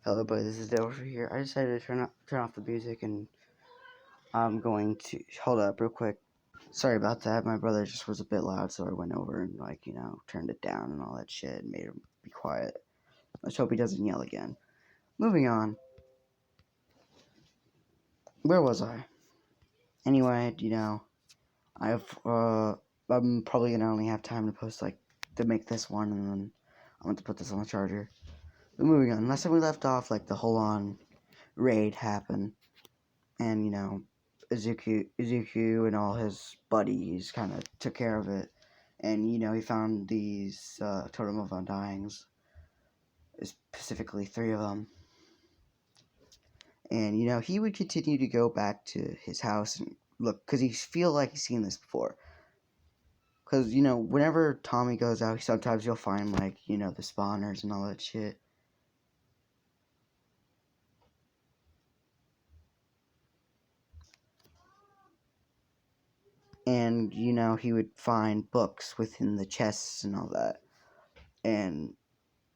Hello, buddy. This is Dover here. I decided to turn off the music, and I'm going to hold up real quick. Sorry about that. My brother just was a bit loud, so I went over and turned it down and all that shit, and made him be quiet. Let's hope he doesn't yell again. Moving on. Where was I? Anyway, I'm probably gonna only have time to post to make this one, and then I want to put this on the charger. But moving on. Last time we left off, the whole on raid happened. And Izuku and all his buddies kind of took care of it, and he found these totem of undyings, specifically 3 of them, and he would continue to go back to his house and look, because he feel like he's seen this before. Because whenever Tommy goes out, sometimes you'll find the spawners and all that shit. And he would find books within the chests and all that, and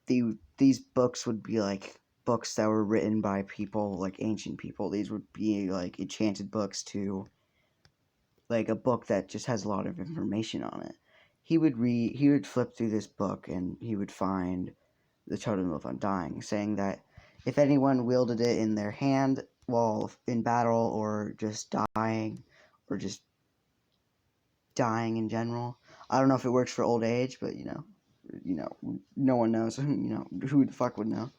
these books would be books that were written by people, ancient people. These would be enchanted books to a book that just has a lot of information on it. He would flip through this book, and he would find the Totem of Undying, saying that if anyone wielded it in their hand while in battle, or just dying in general. I don't know if it works for old age, but no one knows. Who the fuck would know?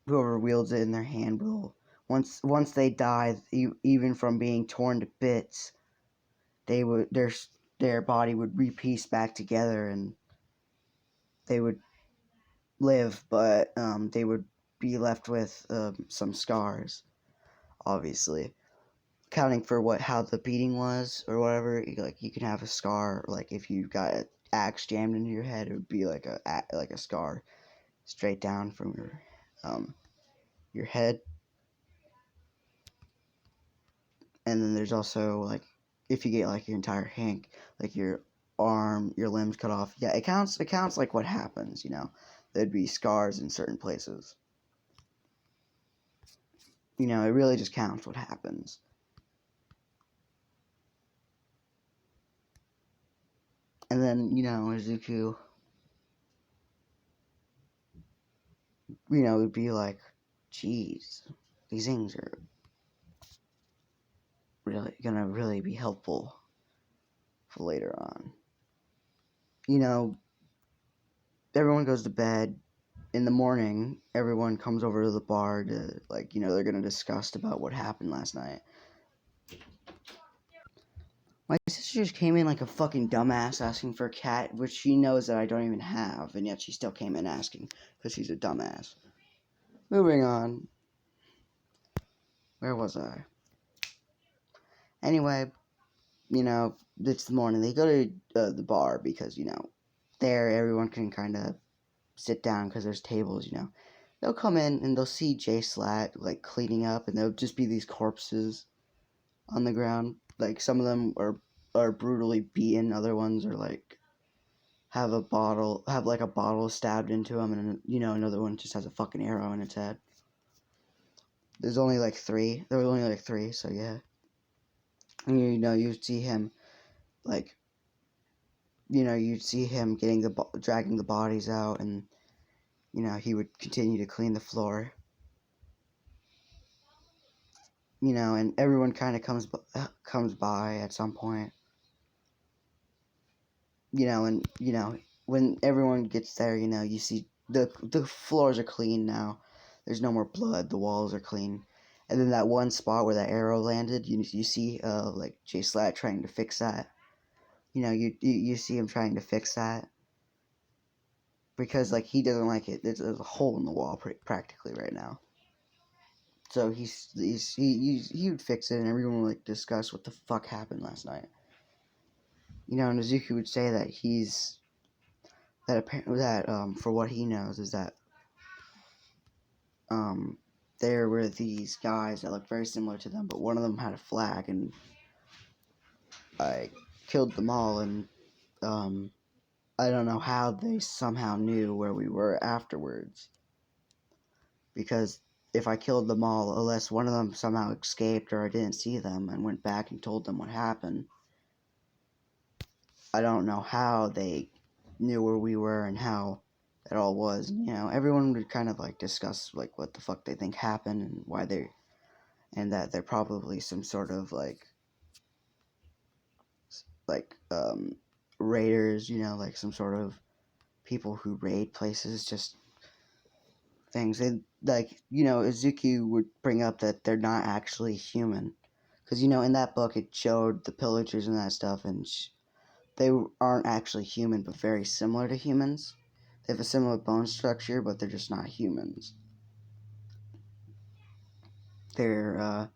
Whoever wields it in their hand will, once they die, even from being torn to bits, their body would repiece back together, and they would live, but they would be left with some scars, obviously. Accounting for how the beating was or whatever, you can have a scar. If you got an axe jammed into your head, it would be like a scar straight down from your head. And then there's also if you get your entire hand, your arm, your limbs cut off. Yeah, it counts what happens. There'd be scars in certain places. It really just counts what happens. And then Izuku, would be like, "Geez, these things are really be helpful for later on." Everyone goes to bed. In the morning, everyone comes over to the bar to they're gonna discuss about what happened last night. My sister just came in like a fucking dumbass asking for a cat, which she knows that I don't even have, and yet she still came in asking because she's a dumbass. Moving on. Where was I? Anyway, it's the morning. They go to the bar because there everyone can kind of sit down because there's tables. They'll come in and they'll see Jay Slat cleaning up, and there'll just be these corpses on the ground. Some of them are brutally beaten. Other ones are have a bottle stabbed into them, and another one just has a fucking arrow in its head. There's only 3. There was only 3, so yeah. And you'd see him you'd see him dragging the bodies out, and he would continue to clean the floor. And everyone kind of comes by at some point. And when everyone gets there, you see the floors are clean now. There's no more blood. The walls are clean. And then that one spot where that arrow landed, you see Jay Slat trying to fix that. You see him trying to fix that because he doesn't like it. There's a hole in the wall practically right now. So he would fix it, and everyone would discuss what the fuck happened last night. And Izuku would say that for what he knows is that there were these guys that looked very similar to them, but one of them had a flag, and I killed them all, and I don't know how they somehow knew where we were afterwards. Because if I killed them all, unless one of them somehow escaped or I didn't see them and went back and told them what happened, I don't know how they knew where we were and how it all was. You know, everyone would kind of like discuss like what the fuck they think happened and why they, and that they're probably some sort of like raiders. You know, like some sort of people who raid places, just things. And like, you know, Izuku would bring up that they're not actually human, because you know in that book it showed the pillagers and that stuff, and they aren't actually human, but very similar to humans. They have a similar bone structure, but they're just not humans. They're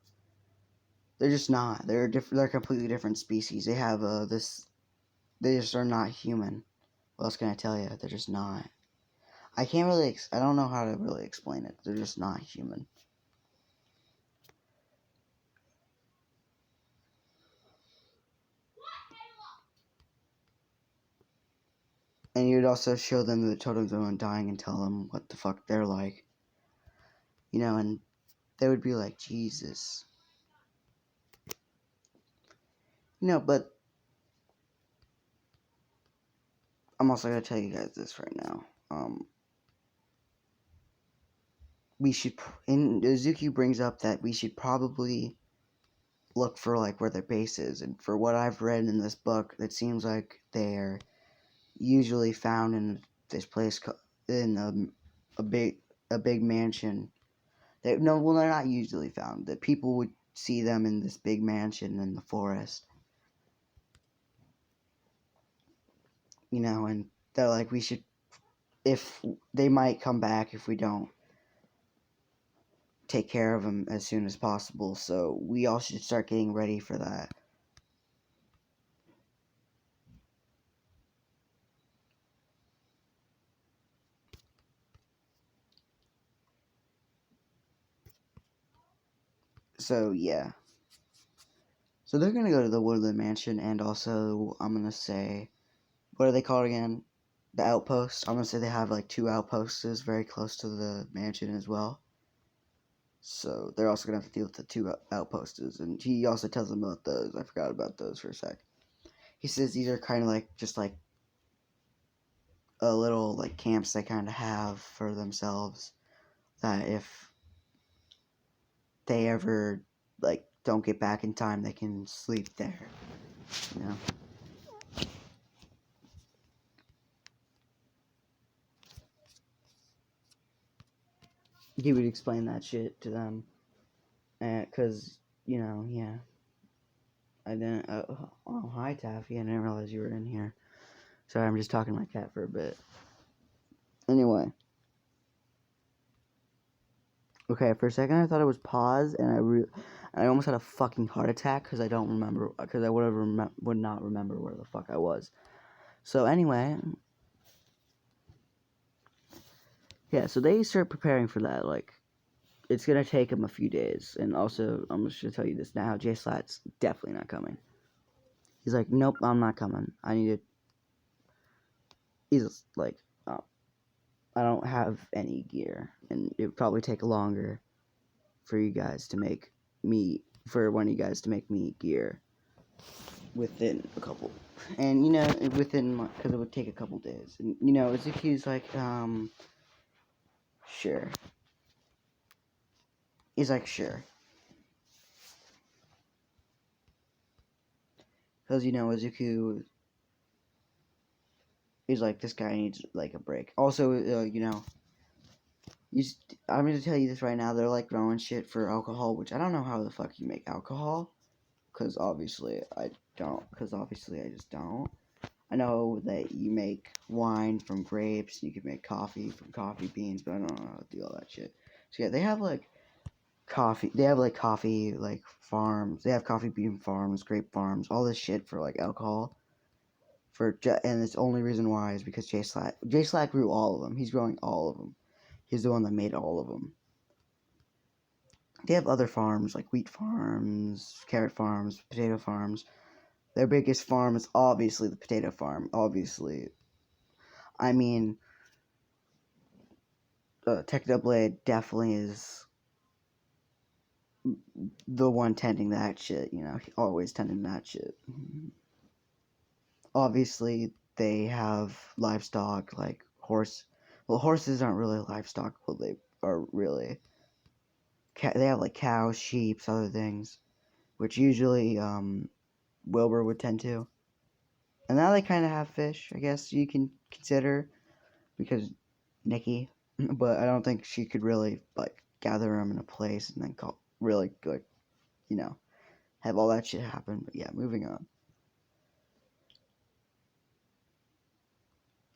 they're just not. They're they're a completely different species. They have this. They just are not human. What else can I tell you? They're just not. I can't really. I don't know how to really explain it. They're just not human. And you'd also show them the totems of undying and tell them what the fuck they're like. You know, and they would be like, Jesus. You know, but I'm also gonna tell you guys this right now. We should, and Izuki brings up that we should probably look for like where their base is, and for what I've read in this book, it seems like they're usually found in this place in a big mansion. No, well, they're not usually found. That people would see them in this big mansion in the forest. You know, and they're like, we should, if they might come back if we don't take care of them as soon as possible. So we all should start getting ready for that. So yeah. So they're gonna go to the Woodland Mansion, and also I'm gonna say, what are they called again? The outpost. I'm gonna say they have like two outposts very close to the mansion as well. So they're also gonna have to deal with the two outposts, and he also tells them about those. I forgot about those for a sec. He says these are kind of like just like a little like camps they kind of have for themselves. That if they ever like don't get back in time, they can sleep there. You know. He would explain that shit to them, and cause you know, yeah. I didn't. Oh, hi Taffy. I didn't realize you were in here. Sorry, I'm just talking to my cat for a bit. Anyway, okay. For a second, I thought it was pause, and I almost had a fucking heart attack because I don't remember. Because I would not remember where the fuck I was. So anyway, yeah. So they start preparing for that. Like, it's gonna take them a few days, and also I'm just gonna tell you this now. Jay Slat's definitely not coming. He's like, nope, I'm not coming. I need to. He's like, oh, I don't have any gear, and it would probably take longer for you guys to make me, for one of you guys to make me gear within a couple, and you know, within, because it would take a couple days, and you know, Izuki's like, sure. He's like, sure. Because, you know, Izuku is like, this guy needs, like, a break. Also, you know, I'm going to tell you this right now. They're, like, growing shit for alcohol, which I don't know how the fuck you make alcohol. Because, obviously, I don't. Because, obviously, I just don't. I know that you make wine from grapes. You can make coffee from coffee beans. But I don't know how to do all that shit. So, yeah, they have, like, coffee. They have, like, coffee, like, farms. They have coffee bean farms, grape farms. All this shit for, like, alcohol. And the only reason why is because Jay Slat grew all of them. He's growing all of them. He's the one that made all of them. They have other farms like wheat farms, carrot farms, potato farms. Their biggest farm is obviously the potato farm. Obviously, I mean, Technoblade definitely is the one tending that shit. He always tending that shit. Obviously, they have livestock like horse. Well, horses aren't really livestock. Well, they are really. They have like cows, sheep, other things, which usually Wilbur would tend to. And now they kind of have fish, I guess you can consider, because Nikki, but I don't think she could really like gather them in a place and then call really like you know have all that shit happen. But yeah, moving on.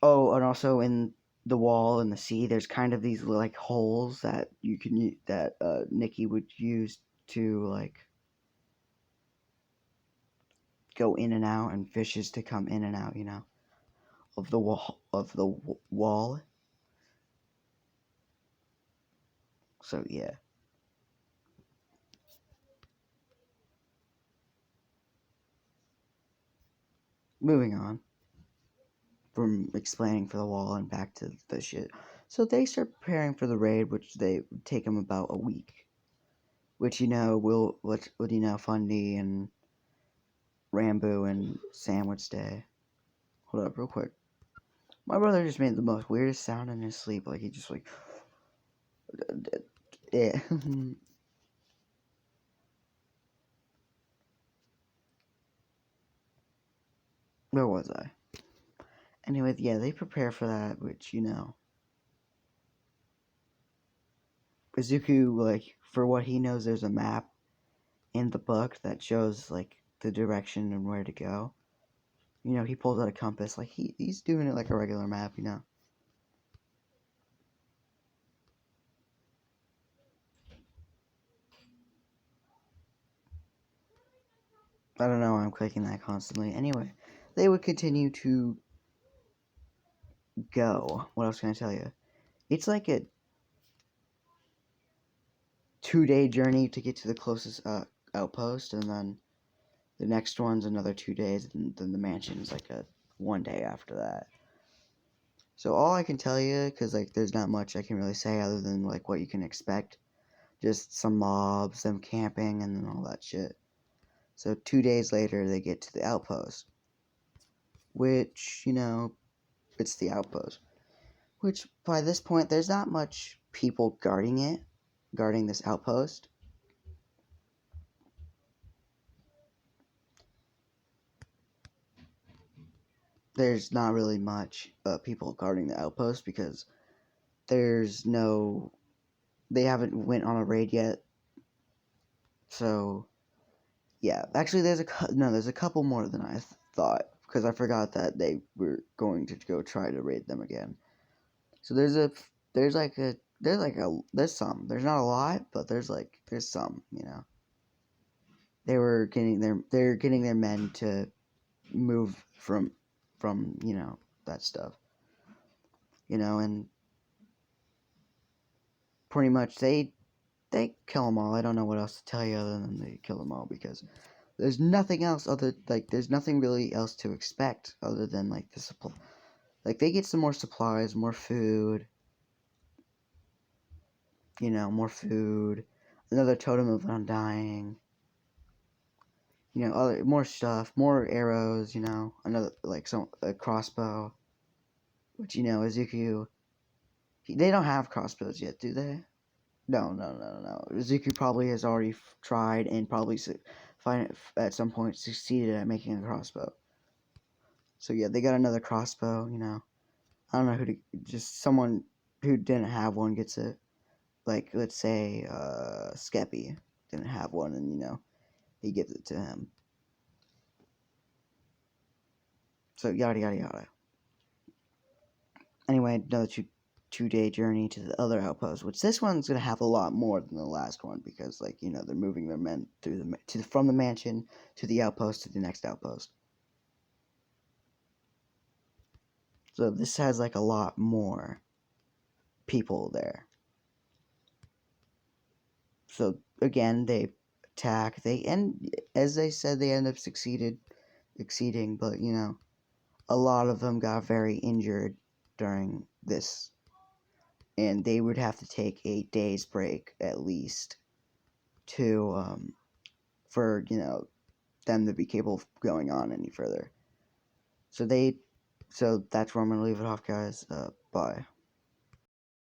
Oh, and also in the wall in the sea, there's kind of these like holes that you can that Nikki would use to like go in and out, and fishes to come in and out. Of the wall. So yeah, moving on from explaining for the wall and back to the shit. So they start preparing for the raid, which they take them about a week. Which will what Fundy and Rambo and Sam would stay. Hold up, real quick. My brother just made the most weirdest sound in his sleep, like he just like, yeah. Where was I? Anyway, yeah, they prepare for that, which Izuku, like, for what he knows, there's a map in the book that shows like the direction and where to go. He pulls out a compass, like he's doing it like a regular map. I don't know why I'm clicking that constantly. Anyway, they would continue to go. What else can I tell you? It's like a 2-day journey to get to the closest outpost, and then the next one's another 2 days, and then the mansion is like a 1 day after that. So all I can tell you, because like there's not much I can really say other than like what you can expect, just some mobs, them camping, and then all that shit. So 2 days later, they get to the outpost, which it's the outpost. Which by this point, there's not much people guarding this outpost. There's not really much people guarding the outpost because there's no they haven't went on a raid yet. So yeah, actually there's a couple more than I thought, because I forgot that they were going to go try to raid them again. So there's some, there's not a lot, but there's some. They're getting their men to move from that stuff, and pretty much they kill them all. I don't know what else to tell you other than they kill them all, because there's nothing else there's nothing really else to expect other than like the supply. Like they get some more supplies, more food, more food, another totem of undying, other more stuff, more arrows, another like some a crossbow, which Izuku. They don't have crossbows yet, do they? No, no, no, no. Izuku probably has already tried and probably at some point succeeded at making a crossbow. So yeah, they got another crossbow. I don't know who to. Just someone who didn't have one gets it. Like let's say Skeppy didn't have one, and he gives it to him. So yada yada yada. Anyway, another 2-day journey to the other outpost, which this one's gonna have a lot more than the last one, because like they're moving their men from the mansion to the outpost to the next outpost. So this has like a lot more people there. So again, they attack. As they said, they end up succeeding, but a lot of them got very injured. during this, and they would have to take a day's break at least to for them to be capable of going on any further. So that's where I'm gonna leave it off, guys. Bye.